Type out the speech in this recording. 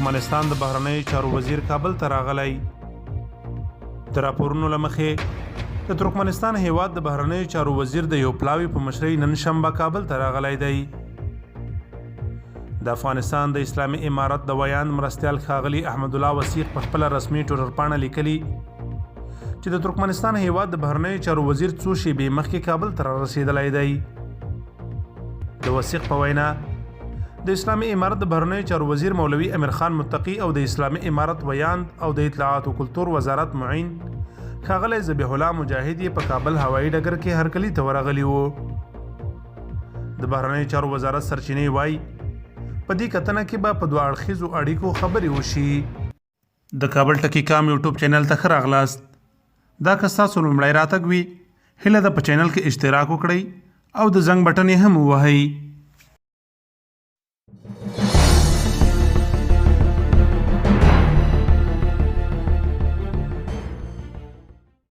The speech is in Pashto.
ترکمنستان د بهرنیو چارو وزیر کابل ته راغلی. د راپورونو له مخې د ترکمنستان هیواد د بهرنیو چارو وزیر د یو پلاوي په مشرۍ نن شنبه کابل ته راغلی دی. د افغانستان د اسلامي امارت د ویاند مرستیال ښاغلي احمد الله وثیق په خپله رسمي ټویټر پاڼه لیکلي چې د ترکمنستان هیواد د بهرنیو چارو وزیر څو شېبې مخکې کابل ته رارسېدلی دی. د وثیق په وینا د اسلامي امارت د بهرنیو چارو وزیر مولوي امیر خان متقي او د اسلامي امارت ویاند او د اطلاعات او کلتور وزارت معین ښاغلی ذبیح الله مجاهد یې په کابل هوایي ډګر کې هرکلي ته ورغلي وو. د بهرنیو چارو وزارت سرچینې وایي په دې کتنه کې به په دوه اړخیزو اړیکو خبرې وشي. د کابل ټکی کام یوټیوب چینل ته ښه راغلاست. دا که ستاسو لومړی راتګ وي هیله ده په چینل کې اشتراک وکړئ او د زنګ بټن یې هم ووهئ.